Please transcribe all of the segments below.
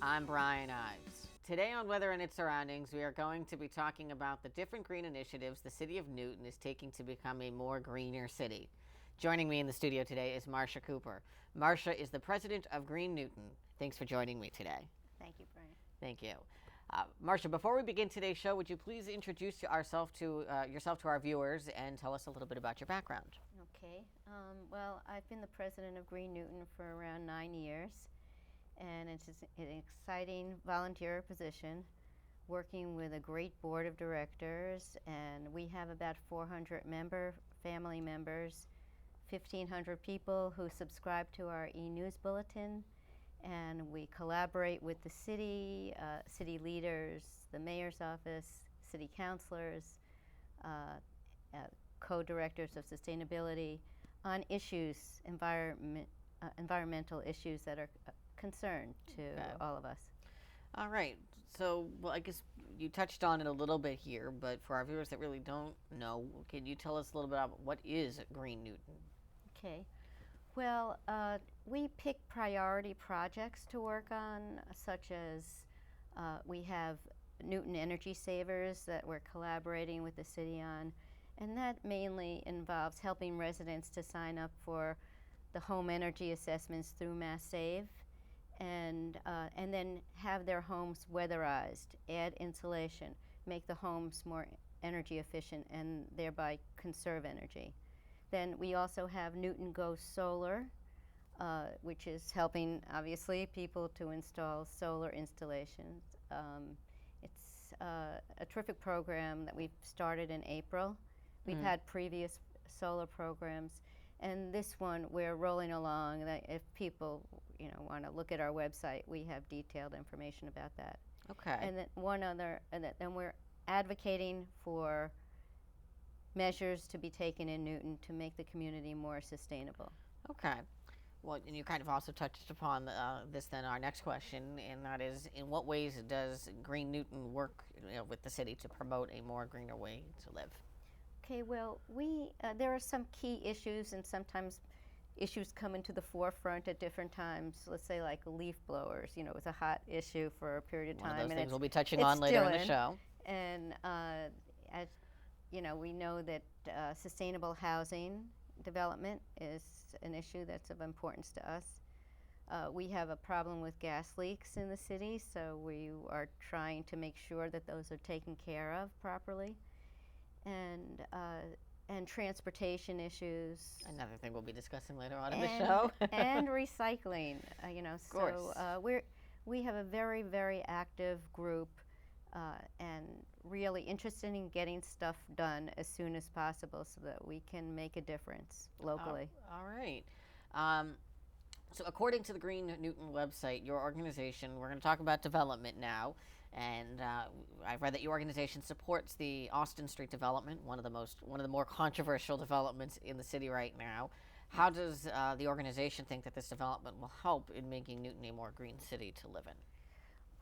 I'm Brian Ives. Today on Weather and its Surroundings, we are going to be talking about the different green initiatives the city of Newton is taking to become a more greener city. Joining me in the studio today is Marcia Cooper. Marcia is the president of Green Newton. Thanks for joining me today. Thank you, Brian. Thank you. Marcia, before we begin today's show, would you please introduce yourself to our viewers and tell us a little bit about your background? Okay. Well, I've been the president of Green Newton for around 9 years, and it's just an exciting volunteer position, working with a great board of directors, and we have about 400 family members, 1,500 people who subscribe to our e-news bulletin, and we collaborate with the city, city leaders, the mayor's office, city councilors, co-directors of sustainability on issues, environmental issues that are concern to all of us. All right. So, well, I guess you touched on it a little bit here, but for our viewers that really don't know, can you tell us a little bit about what is Green Newton? Okay. Well, we pick priority projects to work on, such as we have Newton Energy Savers that we're collaborating with the city on, and that mainly involves helping residents to sign up for the home energy assessments through Mass Save, and then have their homes weatherized, add insulation, make the homes more energy efficient, and thereby conserve energy. Then we also have Newton Go Solar, which is helping, obviously, people to install solar installations. It's a terrific program that we've started in April. We've had previous solar programs, and this one we're rolling along. That if people, want to look at our website, we have detailed information about that. Okay. And then then we're advocating for measures to be taken in Newton to make the community more sustainable. Okay. Well, and you kind of also touched upon this then, our next question, and that is, in what ways does Green Newton work with the city to promote a more greener way to live? Okay, well, there are some key issues, and sometimes issues come into the forefront at different times. Let's say like leaf blowers, it was a hot issue for a period of time. One of those and things we'll be touching on later in the show. And as we know that sustainable housing development is an issue that's of importance to us. We have a problem with gas leaks in the city, so we are trying to make sure that those are taken care of properly. And transportation issues. Another thing we'll be discussing later on in the show. And recycling, Of course. So we have a very, very active group and really interested in getting stuff done as soon as possible so that we can make a difference locally. All right. So according to the Green Newton website, your organization, we're going to talk about development now, and I've read that your organization supports the Austin Street development, one of the more controversial developments in the city right now. How does the organization think that this development will help in making Newton a more green city to live in?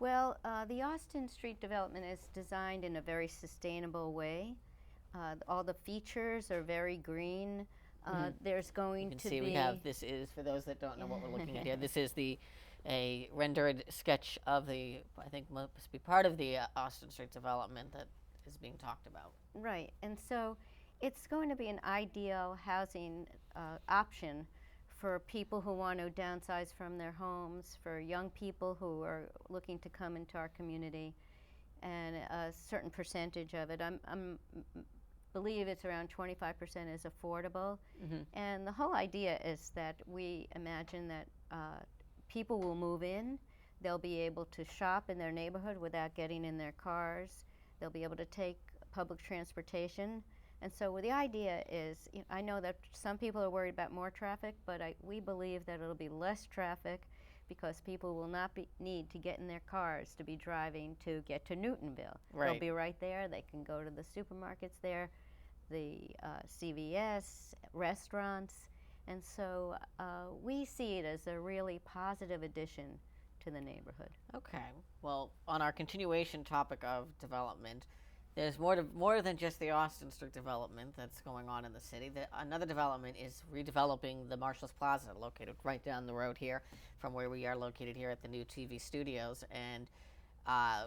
Well, the Austin Street development is designed in a very sustainable way. All the features are very green. There's going to be... we have, this is, for those that don't know what we're looking at here, this is a rendered sketch of I think must be part of the Austin Street development that is being talked about. Right, and so it's going to be an ideal housing option for people who want to downsize from their homes, for young people who are looking to come into our community, and a certain percentage of it. I believe it's around 25% is affordable. And the whole idea is that we imagine that people will move in, they'll be able to shop in their neighborhood without getting in their cars, they'll be able to take public transportation. And so the idea is, I know that some people are worried about more traffic, but we believe that it'll be less traffic because people will not need to get in their cars to be driving to get to Newtonville. Right. They'll be right there. They can go to the supermarkets there, the CVS, restaurants. And so we see it as a really positive addition to the neighborhood. Okay. Well, on our continuation topic of development, There's more than just the Austin Street development that's going on in the city. Another development is redeveloping the Marshall's Plaza, located right down the road here from where we are located here at the new TV studios. And uh,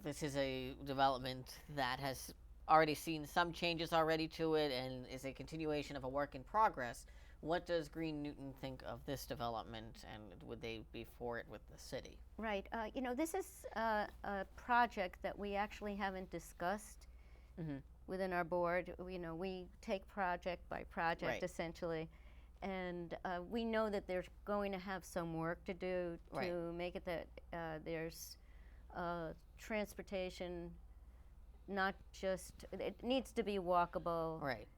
this is a development that has already seen some changes already to it and is a continuation of a work in progress. What does Green Newton think of this development, and would they be for it with the city? Right. This is a project that we actually haven't discussed Mm-hmm. within our board. We take project by project Right. essentially, and we know that there's going to have some work to do to Right. make it that there's transportation, not just, it needs to be walkable Right.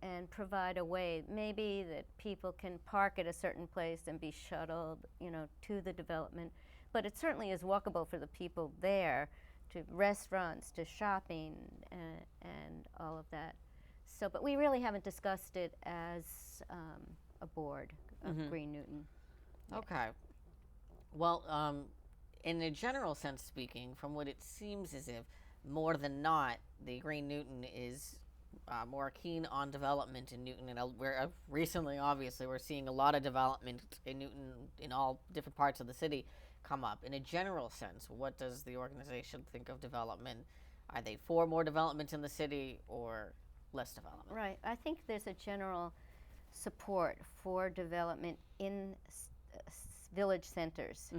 and provide a way maybe that people can park at a certain place and be shuttled, to the development. But it certainly is walkable for the people there, to restaurants, to shopping, and all of that. So, but we really haven't discussed it as a board of Green Newton. Okay. Well, in a general sense speaking, from what it seems as if, more than not, the Green Newton is more keen on development in Newton. And we're recently, obviously, we're seeing a lot of development in Newton in all different parts of the city come up. In a general sense, what does the organization think of development? Are they for more development in the city or less development? Right. I think there's a general support for development in village centers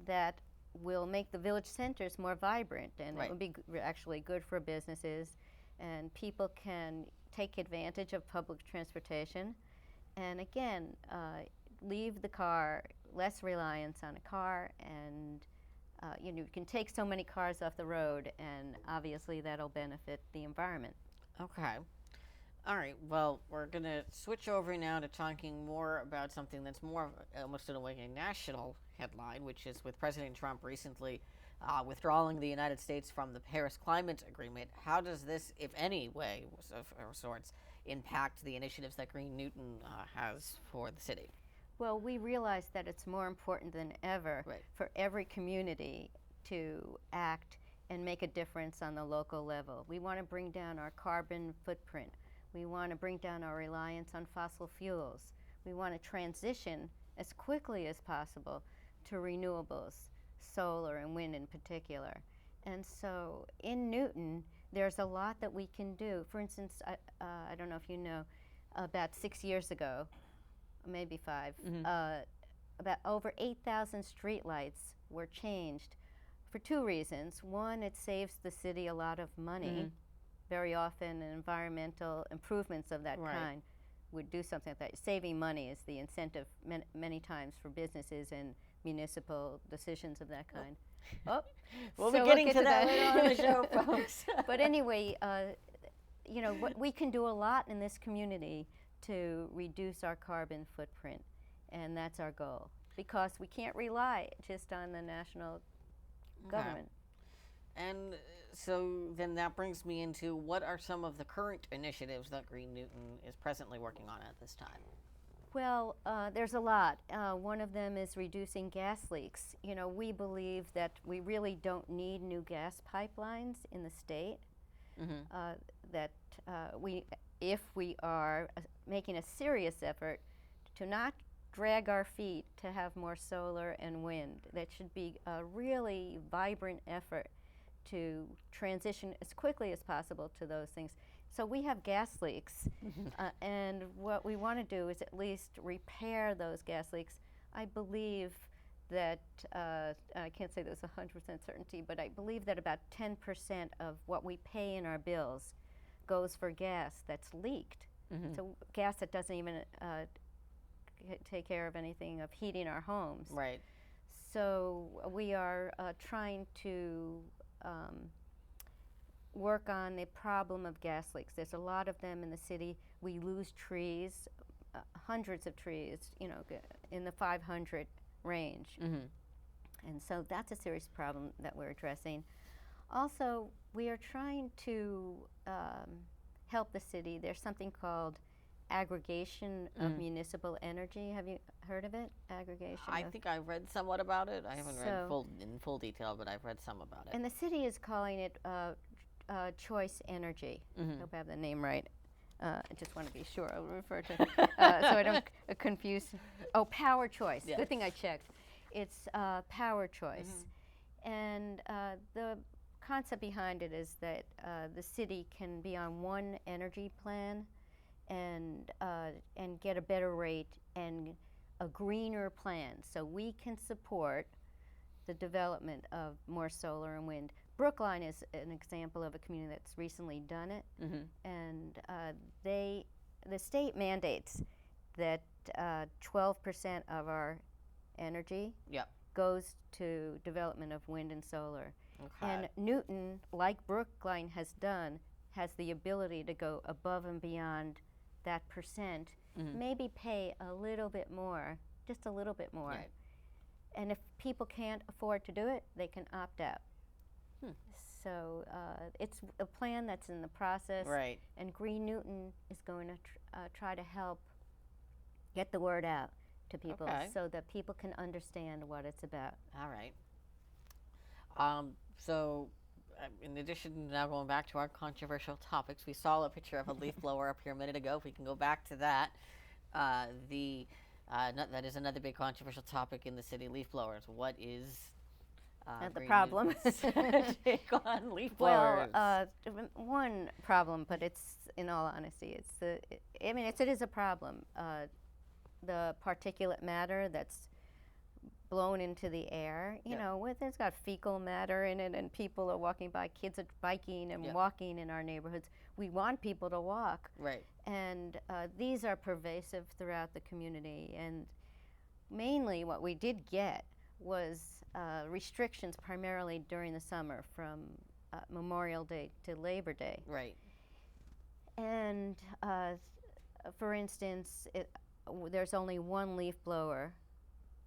that will make the village centers more vibrant, and Right. it would be actually good for businesses, and people can take advantage of public transportation, and again, leave the car, less reliance on a car, and you can take so many cars off the road, and obviously that'll benefit the environment. Okay. All right. Well, we're going to switch over now to talking more about something that's more almost in a way a national headline, which is with President Trump recently withdrawing the United States from the Paris Climate Agreement. How does this, if any way of sorts, impact the initiatives that Green Newton has for the city? Well, we realize that it's more important than ever Right. for every community to act and make a difference on the local level. We want to bring down our carbon footprint. We want to bring down our reliance on fossil fuels. We want to transition as quickly as possible to renewables, solar and wind in particular. And so in Newton, there's a lot that we can do. For instance, I don't know if you know, about 6 years ago, maybe 5, about over 8,000 streetlights were changed for 2 reasons. One, it saves the city a lot of money. Very often, environmental improvements of that Right. kind would do something like that. Saving money is the incentive many times for businesses and municipal decisions of that kind. Oh, We'll so be getting get to that later on in the show, folks. But anyway, what we can do a lot in this community to reduce our carbon footprint, and that's our goal, because we can't rely just on the national government. And so then that brings me into what are some of the current initiatives that Green Newton is presently working on at this time? Well, there's a lot. One of them is reducing gas leaks. We believe that we really don't need new gas pipelines in the state. That if we are making a serious effort to not drag our feet to have more solar and wind, that should be a really vibrant effort to transition as quickly as possible to those things. So we have gas leaks, and what we want to do is at least repair those gas leaks. I believe that, I can't say this 100% certainty, but I believe that about 10% of what we pay in our bills goes for gas that's leaked. So gas that doesn't even take care of anything of heating our homes. Right. So we are trying to work on the problem of gas leaks. There's a lot of them in the city. We lose trees, hundreds of trees, in the 500 range. And so that's a serious problem that we're addressing. Also, we are trying to help the city. There's something called aggregation of municipal energy. Have you heard of it? Aggregation. I think I read somewhat about it. I haven't read So- in full detail, but I've read some about it. And the city is calling it choice energy. I hope I have the name right. I just want to be sure. I'll refer to so I don't confuse. Oh, power choice. Yes. Good thing I checked. It's power choice, and the concept behind it is that the city can be on one energy plan, and get a better rate and a greener plan, so we can support the development of more solar and wind. Brookline is an example of a community that's recently done it, and the state mandates that 12% of our energy Yep. goes to development of wind and solar. Okay. And Newton, like Brookline has done, has the ability to go above and beyond that percent, maybe pay a little bit more, just a little bit more. Right. And if people can't afford to do it, they can opt out. So it's a plan that's in the process, Right. and Green Newton is going to try to help get the word out to people so that people can understand what it's about. All right. So, in addition, now going back to our controversial topics, we saw a picture of a leaf blower up here a minute ago. If we can go back to that, that is another big controversial topic in the city: leaf blowers. What is The Green problem. Newton's take on leaf blowers? Well, one problem, but it's, in all honesty, it is a problem. The particulate matter that's blown into the air, it's got fecal matter in it, and people are walking by, kids are biking and walking in our neighborhoods. We want people to walk. Right. And these are pervasive throughout the community. And mainly what we did get was restrictions primarily during the summer from Memorial Day to Labor Day. Right. And for instance, there's only one leaf blower,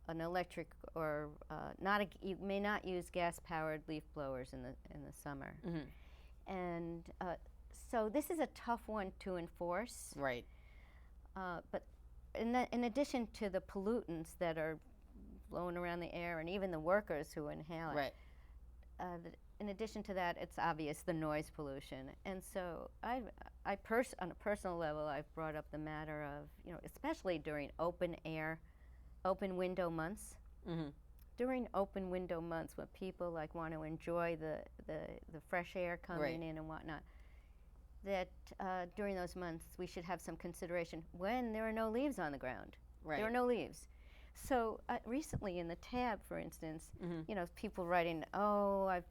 an electric or you may not use gas-powered leaf blowers in the summer. And so this is a tough one to enforce. Right. But in addition to the pollutants that are blown around the air, and even the workers who inhale it, Right. In addition to that, it's obvious the noise pollution. And so on a personal level, I've brought up the matter of, especially during open window months. During open window months, when people want to enjoy the fresh air coming in and whatnot, that during those months we should have some consideration when there are no leaves on the ground. Right. There are no leaves. So recently in the tab, for instance, people writing, talk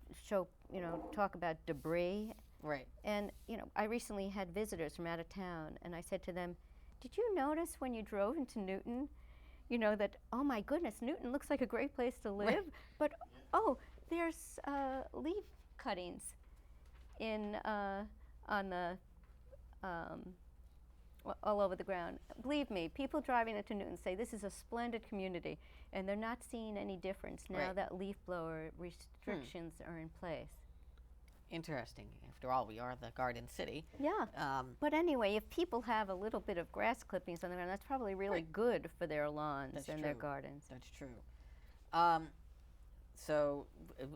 about debris. Right. And, I recently had visitors from out of town, and I said to them, did you notice when you drove into Newton, that, oh my goodness, Newton looks like a great place to live, but, there's leaf cuttings all over the ground. Believe me, people driving into Newton say this is a splendid community, and they're not seeing any difference now that leaf blower restrictions are in place. Interesting. After all, we are the Garden City. Yeah. But anyway, if people have a little bit of grass clippings on the ground, that's probably really good for their lawns and their gardens. That's true. So,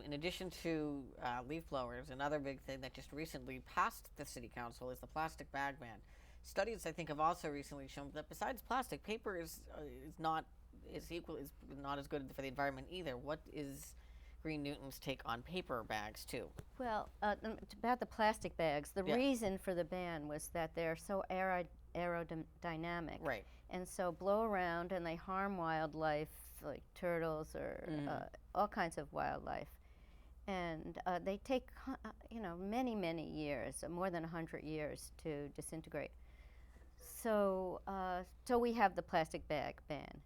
in addition to leaf blowers, another big thing that just recently passed the City Council is the plastic bag ban. Studies, I think, have also recently shown that besides plastic, paper is not as good for the environment either. What is Green Newton's take on paper bags too? Well, about the plastic bags, the reason for the ban was that they're so aerodynamic. Right. And so blow around and they harm wildlife like turtles or all kinds of wildlife. And they take many, many years, more than 100 years to disintegrate. So we have the plastic bag ban,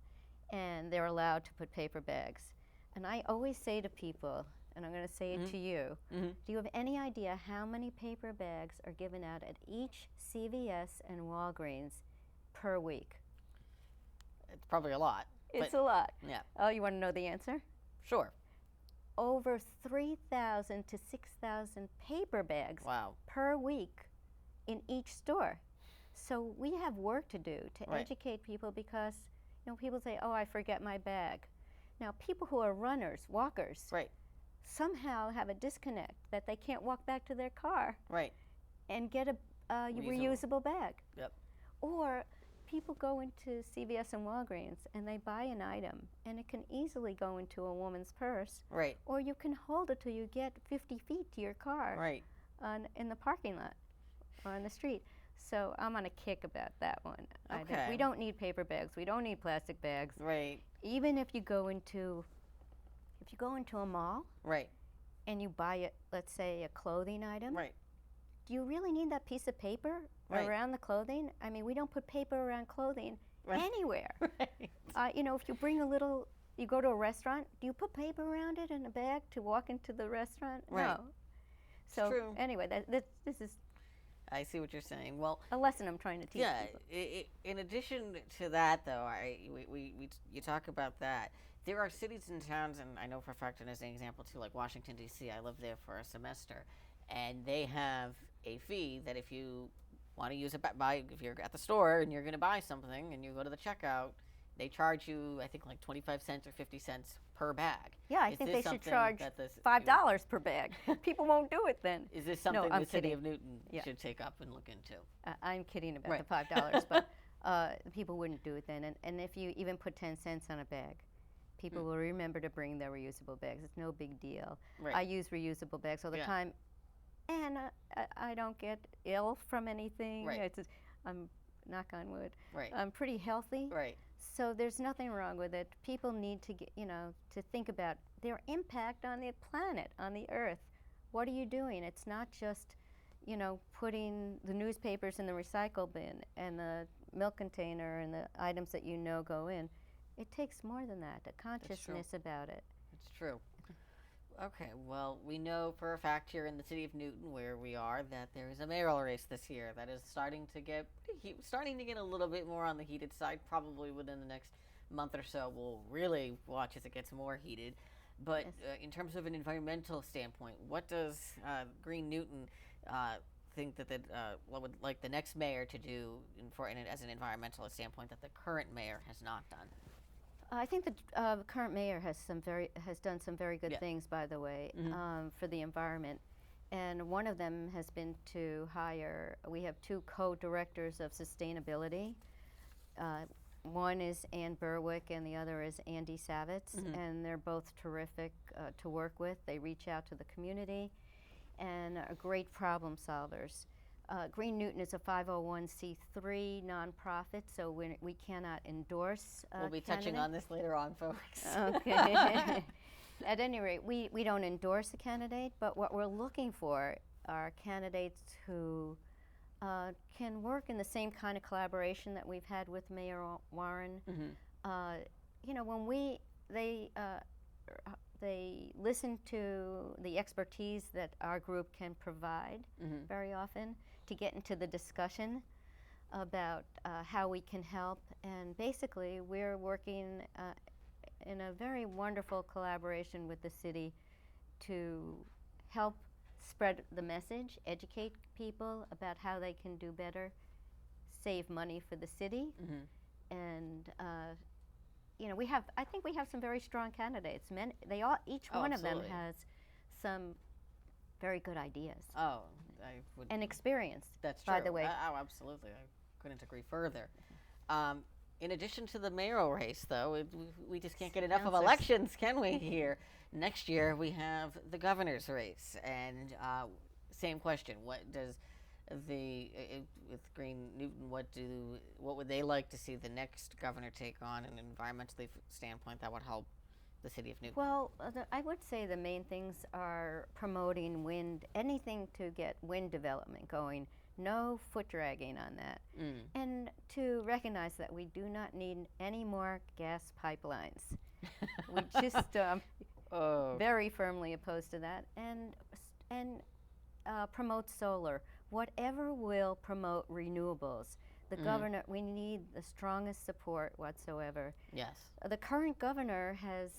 and they're allowed to put paper bags. And I always say to people, and I'm going to say it to you, do you have any idea how many paper bags are given out at each CVS and Walgreens per week? It's probably a lot. It's a lot. Yeah. Oh, you want to know the answer? Sure. Over 3,000 to 6,000 paper bags Wow. per week in each store. So we have work to do to Right. educate people because, people say, oh, I forget my bag. Now, people who are runners, walkers, Right. somehow have a disconnect that they can't walk back to their car Right. and get a reusable bag. Yep. Or people go into CVS and Walgreens and they buy an item and it can easily go into a woman's purse. Right. Or you can hold it till you get 50 feet to your car Right. in the parking lot or on the street. So I'm on a kick about that one. Okay. We don't need paper bags. We don't need plastic bags. Right. Even if you go into a mall Right. and you buy let's say a clothing item, Right. do you really need that piece of paper Right. around the clothing? I mean, we don't put paper around clothing Right. anywhere. Right. If you bring you go to a restaurant, do you put paper around it in a bag to walk into the restaurant? Right. No. So true. anyway, this is I see what you're saying. Well, a lesson I'm trying to teach yeah. people. In addition to that, though, you talk about that. There are cities and towns, and I know for a fact, and as an example too, like Washington D.C. I lived there for a semester, and they have a fee that if you want to use if you're at the store and you're going to buy something and you go to the checkout, they charge you, I think, like 25 cents or 50 cents per bag. Yeah, I Is think this they should something charge that $5 per bag. People won't do it then. Is this something I'm the city kidding. of Newton Yeah. should take up and look into? I'm kidding about Right. the $5, but people wouldn't do it then. And if you even put 10 cents on a bag, people will remember to bring their reusable bags. It's no big deal. Right. I use reusable bags all the Yeah. time, and I don't get ill from anything. Right. I'm knock on wood. Right. I'm pretty healthy. Right. So there's nothing wrong with it. People need to get, to think about their impact on the planet, on the earth. What are you doing? It's not just, putting the newspapers in the recycle bin and the milk container and the items that go in. It takes more than that, a consciousness about it. It's true. Okay, well, we know for a fact here in the city of Newton, where we are, that there is a mayoral race this year that is starting to get a little bit more on the heated side. Probably within the next month or so, we'll really watch as it gets more heated. But Yes. In terms of an environmental standpoint, what does Green Newton think that what would like the next mayor to do as an environmental standpoint that the current mayor has not done? I think the current mayor has done some very good Yeah. things, by the way, Mhm. for the environment. And one of them has been to hire. We have two co-directors of sustainability. One is Ann Berwick, and the other is Andy Savitz, and they're both terrific to work with. They reach out to the community, and are great problem solvers. Green Newton is a 501c3 nonprofit, so we cannot endorse We'll be touching on this later on, folks. Okay. At any rate, we don't endorse a candidate, but what we're looking for are candidates who can work in the same kind of collaboration that we've had with Mayor Warren. When they listen to the expertise that our group can provide very often to get into the discussion about how we can help. And basically, we're working in a very wonderful collaboration with the city to help spread the message, educate people about how they can do better, save money for the city, and I think we have some very strong candidates. Each one of them absolutely. has some very good ideas Oh, I would. and experience. That's true. by the way. Oh, absolutely. I couldn't agree further. In addition to the mayoral race, though, we just can't get enough of Councilors. elections, can we? Here next year we have the governor's race, and same question: what does with Green Newton? What would they like to see the next governor take on, an environmentally standpoint that would help the city of Newton? Well, I would say the main things are promoting wind, anything to get wind development going. No foot dragging on that. And to recognize that we do not need any more gas pipelines. We just very firmly opposed to that. And promote solar. Whatever will promote renewables. The governor, we need the strongest support whatsoever. Yes. The current governor has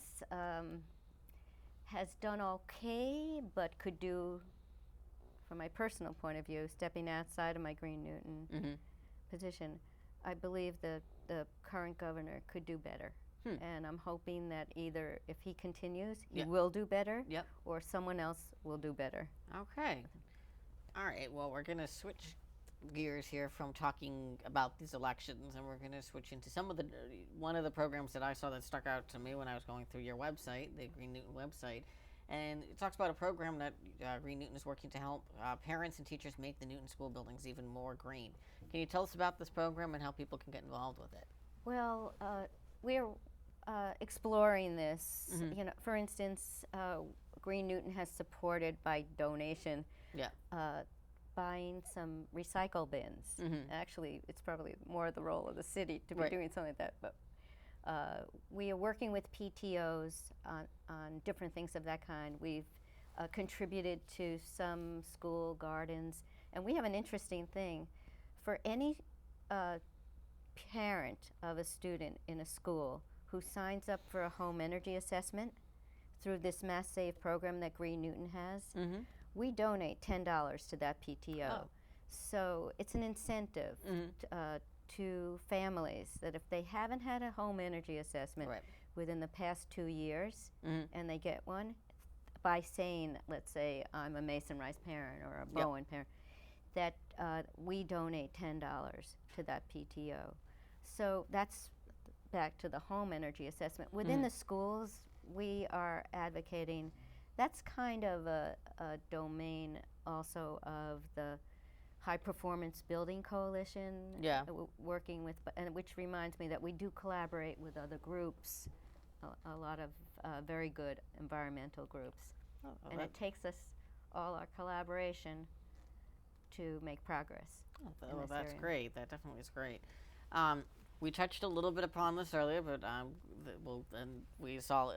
done okay, but could do, from my personal point of view, stepping outside of my Green Newton, position, I believe the current governor could do better. And I'm hoping that either if he continues, he will do better, or someone else will do better. Okay. All right. Well, we're going to switch gears here from talking about these elections, and we're going to switch into one of the programs that I saw that stuck out to me when I was going through your website, the Green Newton website. And it talks about a program that Green Newton is working to help parents and teachers make the Newton school buildings even more green. Can you tell us about this program and how people can get involved with it? Well, we're exploring this. You know, for instance, Green Newton has supported by donation buying some recycle bins. Actually, it's probably more the role of the city to be doing something like that. But we are working with PTOs on different things of that kind. We've contributed to some school gardens. And we have an interesting thing. For any parent of a student in a school who signs up for a home energy assessment through this Mass Save program that Green Newton has, we donate $10 to that PTO. So it's an incentive to families that if they haven't had a home energy assessment within the past 2 years and they get one, by saying, let's say, I'm a Mason Rice parent or a Bowen parent, that we donate $10 to that PTO. So that's back to the home energy assessment. Within the schools, we are advocating. That's kind of a domain also of the High Performance Building Coalition, working with, and which reminds me that we do collaborate with other groups, a lot of very good environmental groups. And it takes us all our collaboration to make progress. Well, that's great. That definitely is great. We touched a little bit upon this earlier, but we saw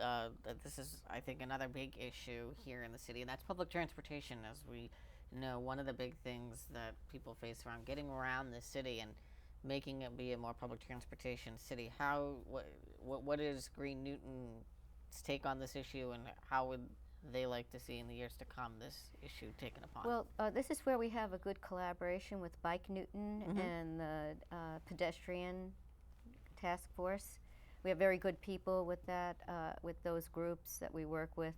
that this is, I think, another big issue here in the city, and that's public transportation. As we know, one of the big things that people face around getting around the city and making it be a more public transportation city. What is Green Newton's take on this issue, and how would they like to see in the years to come this issue taken upon? Well, this is where we have a good collaboration with Bike Newton and the pedestrian task force. We have very good people with that, with those groups that we work with,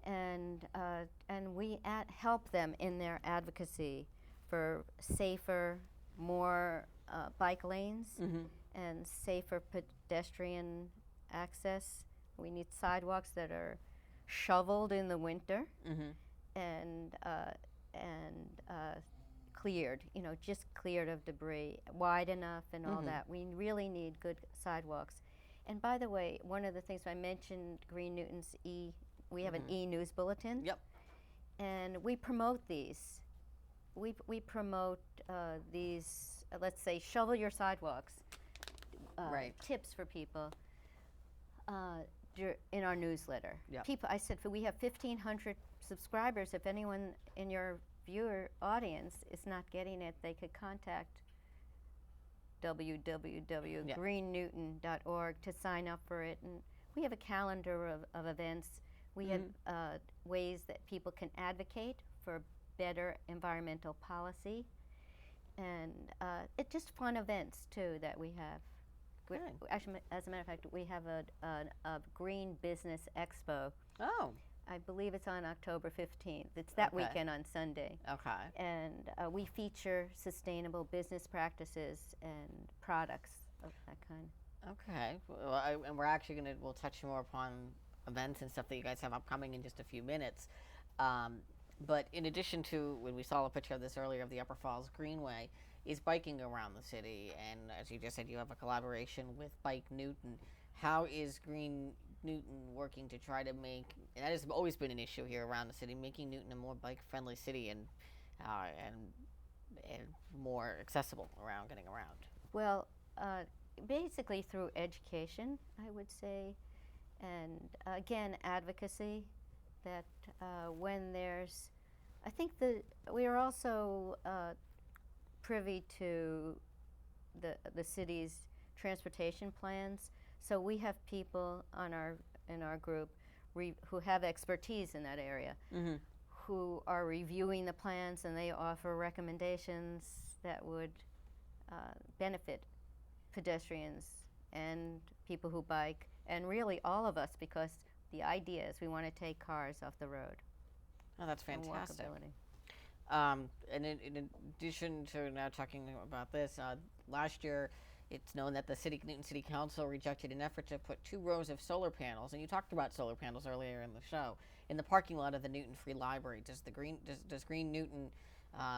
and we help them in their advocacy for safer, more bike lanes and safer pedestrian access. We need sidewalks that are shoveled in the winter and cleared, just cleared of debris, wide enough and all that. We really need good sidewalks. And by the way, one of the things I mentioned, Green Newton's we have an e-news bulletin. And we promote these. We promote these, let's say, shovel your sidewalks, tips for people. In our newsletter. I said, we have 1,500 subscribers. If anyone in your viewer audience is not getting it, they could contact www.greennewton.org to sign up for it. And we have a calendar of events. We have ways that people can advocate for better environmental policy. And it's just fun events, too, that we have. Actually, as a matter of fact, we have a Green Business Expo. I believe it's on October 15th. It's that weekend on Sunday. And we feature sustainable business practices and products of that kind. Well, and we're actually we'll touch more upon events and stuff that you guys have upcoming in just a few minutes. But in addition to, when we saw a picture of this earlier of the Upper Falls Greenway, is biking around the city. And as you just said, you have a collaboration with Bike Newton. How is Green Newton working to try to make, and that has always been an issue here around the city, making Newton a more bike-friendly city and more accessible around getting around? Well, basically through education, I would say, and again, advocacy, that when there's, I think we are also privy to the city's transportation plans. So we have people in our group who have expertise in that area, who are reviewing the plans, and they offer recommendations that would benefit pedestrians and people who bike, and really all of us, because the idea is we want to take cars off the road. Oh, that's And fantastic. walkability. And in addition to now talking about this, last year it's known that the Newton City Council rejected an effort to put 2 rows of solar panels, and you talked about solar panels earlier in the show, in the parking lot of the Newton Free Library. Does Green Newton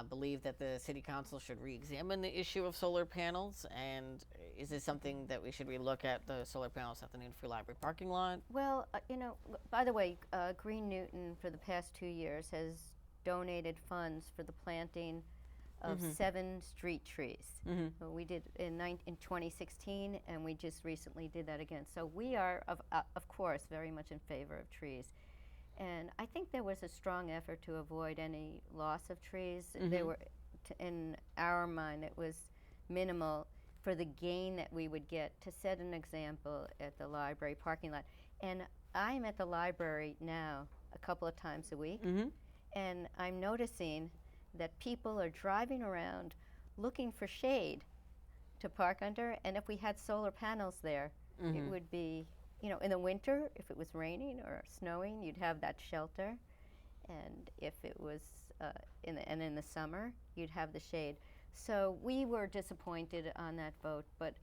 believe that the City Council should re-examine the issue of solar panels? And is this something that we should relook at, the solar panels at the Newton Free Library parking lot? Well, by the way, Green Newton for the past 2 years has donated funds for the planting of 7 street trees. We did in 2016, and we just recently did that again. So we are, of course, very much in favor of trees. And I think there was a strong effort to avoid any loss of trees. There were, in our mind, it was minimal for the gain that we would get to set an example at the library parking lot. And I'm at the library now a couple of times a week, and I'm noticing that people are driving around looking for shade to park under, and if we had solar panels there, it would be, in the winter, if it was raining or snowing, you'd have that shelter, and if it was in the summer, you'd have the shade. So we were disappointed on that vote, but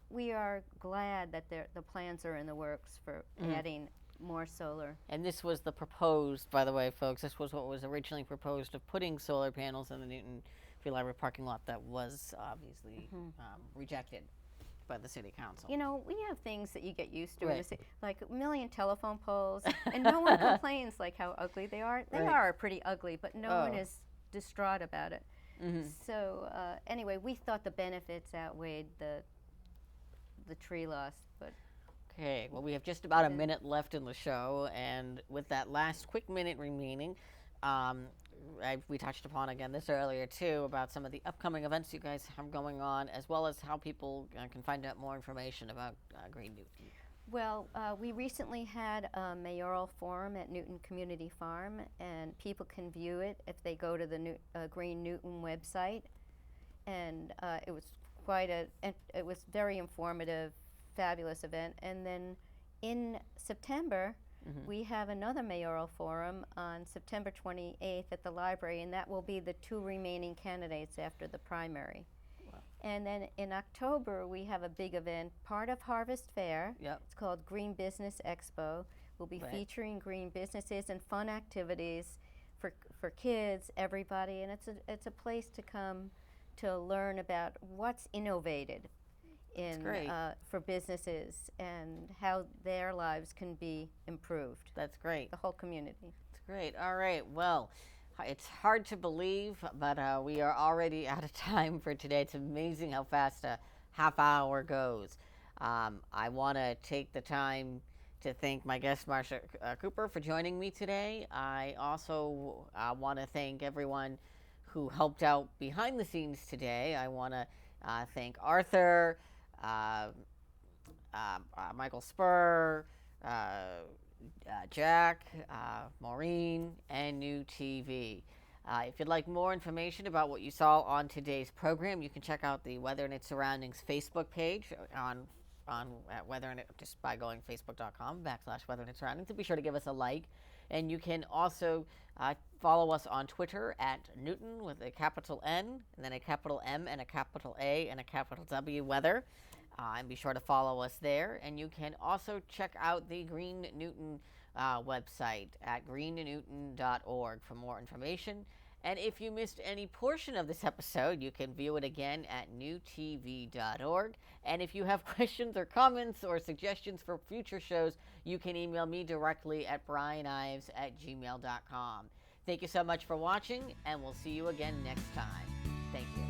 we are glad that the plans are in the works for adding more solar. And this was the proposed, by the way, folks, this was what was originally proposed, of putting solar panels in the Newton Free Library parking lot, that was obviously rejected by the City Council. We have things that you get used to in the city, like a million telephone poles, and no one complains like how ugly they are. They are pretty ugly, but no one is distraught about it. So anyway, we thought the benefits outweighed the tree loss, but Okay, well, we have just about a minute left in the show, and with that last quick minute remaining, we touched upon again this earlier too about some of the upcoming events you guys have going on, as well as how people can find out more information about Green Newton. Well, we recently had a mayoral forum at Newton Community Farm, and people can view it if they go to the Green Newton website. And it was very informative, fabulous event. And then in September, we have another mayoral forum on September 28th at the library, and that will be the 2 remaining candidates after the primary. Wow. And then in October, we have a big event, part of Harvest Fair. Yep. It's called Green Business Expo. We'll be featuring green businesses and fun activities for kids, everybody, and it's a place to come to learn about what's innovated for businesses and how their lives can be improved. That's great. The whole community. That's great. All right. Well, it's hard to believe, but we are already out of time for today. It's amazing how fast a half hour goes. I want to take the time to thank my guest, Marcia Cooper, for joining me today. I also want to thank everyone who helped out behind the scenes today. I want to thank Arthur, Michael Spur, Jack, Maureen, and New TV. If you'd like more information about what you saw on today's program, you can check out the Weather and Its Surroundings Facebook page at Weather and just by going facebook.com/Weather and Its Surroundings. And be sure to give us a like. And you can also follow us on Twitter at Newton with a capital N, and then a capital M, and a capital A, and a capital W Weather. And be sure to follow us there. And you can also check out the Green Newton website at greennewton.org for more information. And if you missed any portion of this episode, you can view it again at newtv.org. And if you have questions or comments or suggestions for future shows, you can email me directly at brianives@gmail.com. Thank you so much for watching, and we'll see you again next time. Thank you.